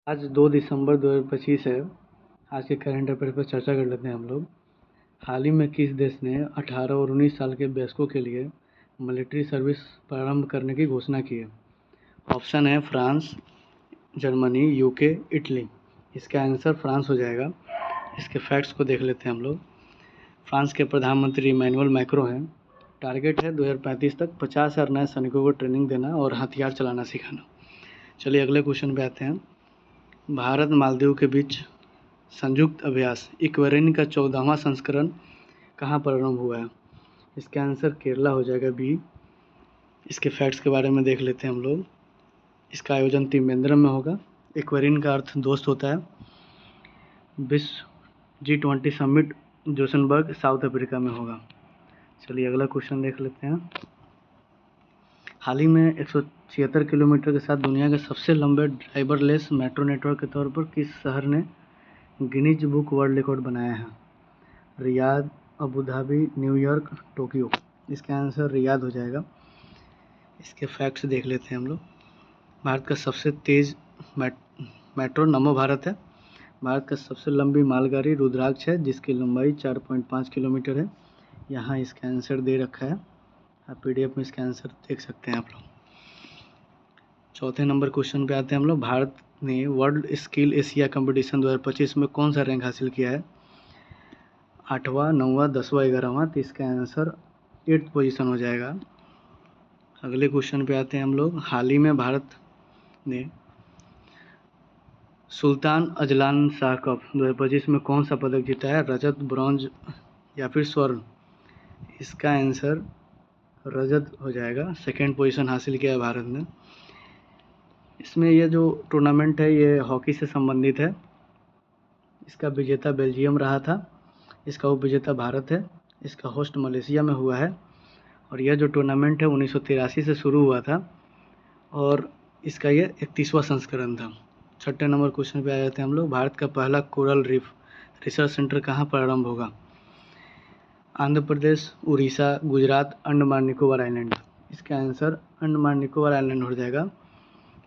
आज 2 दिसंबर 2025 है। आज के करंट अफेयर पर चर्चा कर लेते हैं हम लोग। हाल ही में किस देश ने 18 और 19 साल के वयस्कों के लिए मिलिट्री सर्विस प्रारंभ करने की घोषणा की है? ऑप्शन है फ्रांस, जर्मनी, यूके, इटली। इसका आंसर फ्रांस हो जाएगा। इसके फैक्ट्स को देख लेते हैं हम लोग। फ्रांस के प्रधानमंत्री इमैनुअल मैक्रों हैं। टारगेट है 2035 तक 50,000 नए सैनिकों को ट्रेनिंग देना और हथियार चलाना सिखाना। चलिए अगले क्वेश्चन पे आते हैं। भारत मालदीव के बीच संयुक्त अभ्यास इक्वेरिन का 14वां संस्करण कहाँ प्रारंभ हुआ है? इसका आंसर केरला हो जाएगा बी। इसके फैक्ट्स के बारे में देख लेते हैं हम लोग। इसका आयोजन त्रिवेंद्रम में होगा। इक्वेरिन का अर्थ दोस्त होता है। विश्व G20 समिट जोसनबर्ग साउथ अफ्रीका में होगा। चलिए अगला क्वेश्चन देख लेते हैं। हाल ही में 176 किलोमीटर के साथ दुनिया के सबसे लंबे ड्राइवरलेस मेट्रो नेटवर्क के तौर पर किस शहर ने गिनीज बुक वर्ल्ड रिकॉर्ड बनाया है? Riyadh, Abu Dhabi, New York, Tokyo. इसका आंसर रियाद हो जाएगा। इसके फैक्ट्स देख लेते हैं हम लोग। भारत का सबसे तेज़ मेट्रो नमो भारत है। भारत का सबसे लंबी मालगाड़ी रुद्राक्ष है जिसकी लंबाई 4.5 किलोमीटर है। यहाँ इसका आंसर दे रखा है, आप PDF में इसका आंसर देख सकते हैं आप लोग। चौथे नंबर क्वेश्चन पे आते हैं हम लोग। भारत ने वर्ल्ड स्किल एशिया कंपटीशन 2025 में कौन सा रैंक हासिल किया है? 8वां, 9वां, 10वां, 11वां। तो इसका आंसर 8th पोजीशन हो जाएगा। अगले क्वेश्चन पे आते हैं हम लोग। हाल ही में भारत ने सुल्तान अजलान शाह कप 2025 में कौन सा पदक जीता है? रजत, ब्रॉन्ज या फिर स्वर्ण? इसका आंसर रजत हो जाएगा। 2nd पोजीशन हासिल किया है भारत ने। इसमें यह जो टूर्नामेंट है ये हॉकी से संबंधित है। इसका विजेता बेल्जियम रहा था। इसका उप विजेता भारत है। इसका होस्ट मलेशिया में हुआ है। और यह जो टूर्नामेंट है 1983 से शुरू हुआ था और इसका यह 31वां संस्करण था। 6ठे नंबर क्वेश्चन पे आ जाते हैं हम लोग। भारत का पहला कोरल रीफ रिसर्च सेंटर कहाँ प्रारंभ होगा? आंध्र प्रदेश, उड़ीसा, गुजरात, अंडमान निकोबार आइलैंड। इसका आंसर अंडमान निकोबार आइलैंड हो जाएगा।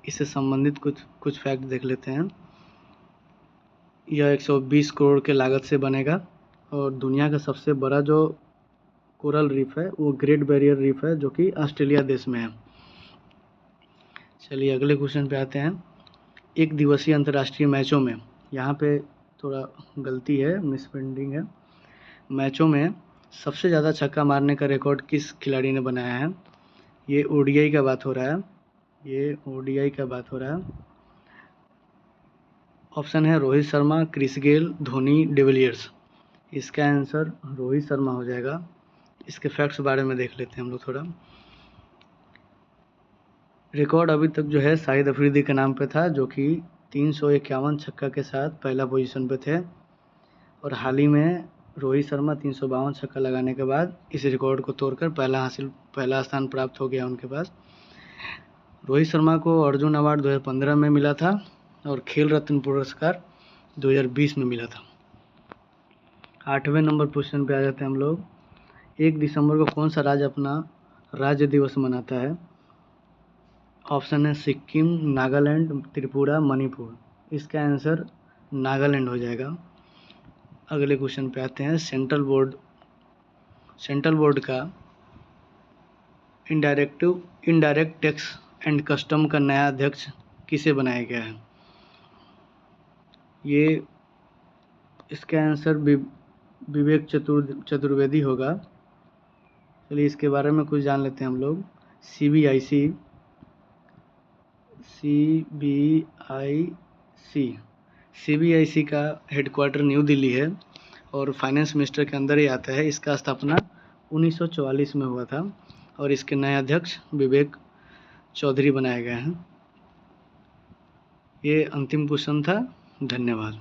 इससे संबंधित कुछ फैक्ट देख लेते हैं। यह 120 करोड़ के लागत से बनेगा और दुनिया का सबसे बड़ा जो कोरल रीफ है वो ग्रेट बैरियर रीफ है जो कि ऑस्ट्रेलिया देश में है। चलिए अगले क्वेश्चन पे आते हैं। एक दिवसीय अंतर्राष्ट्रीय मैचों में, यहाँ पे थोड़ा गलती है, मिसप्रिंटिंग है। मैचों में सबसे ज़्यादा छक्का मारने का रिकॉर्ड किस खिलाड़ी ने बनाया है? ये ODI का बात हो रहा है। ऑप्शन है Rohit Sharma, Chris Gayle, Dhoni, de Villiers. इसका आंसर रोहित शर्मा हो जाएगा। इसके फैक्ट्स बारे में देख लेते हैं हम लोग थोड़ा। रिकॉर्ड अभी तक जो है शाहिद अफरीदी के नाम पे था जो कि 351 छक्का के साथ पहला पोजीशन पे थे और हाल ही में रोहित शर्मा 352 छक्का लगाने के बाद इस रिकॉर्ड को तोड़कर पहला स्थान प्राप्त हो गया उनके पास। रोहित शर्मा को अर्जुन अवार्ड 2015 में मिला था और खेल रत्न पुरस्कार 2020 में मिला था। 8वें नंबर क्वेश्चन पे आ जाते हैं हम लोग। 1 दिसंबर को कौन सा राज्य अपना राज्य दिवस मनाता है? ऑप्शन है सिक्किम, नागालैंड, त्रिपुरा, मणिपुर। इसका आंसर नागालैंड हो जाएगा। अगले क्वेश्चन पे आते हैं। सेंट्रल बोर्ड का इनडायरेक्ट टैक्स एंड कस्टम का नया अध्यक्ष किसे बनाया गया है? ये इसका आंसर विवेक चतुर्वेदी होगा। चलिए इसके बारे में कुछ जान लेते हैं हम लोग। CBIC का हेडक्वार्टर न्यू दिल्ली है और फाइनेंस मिनिस्टर के अंदर ही आता है। इसका स्थापना 1944 में हुआ था और इसके नए अध्यक्ष विवेक चौधरी बनाए गए हैं। ये अंतिम क्वेश्चन था। धन्यवाद।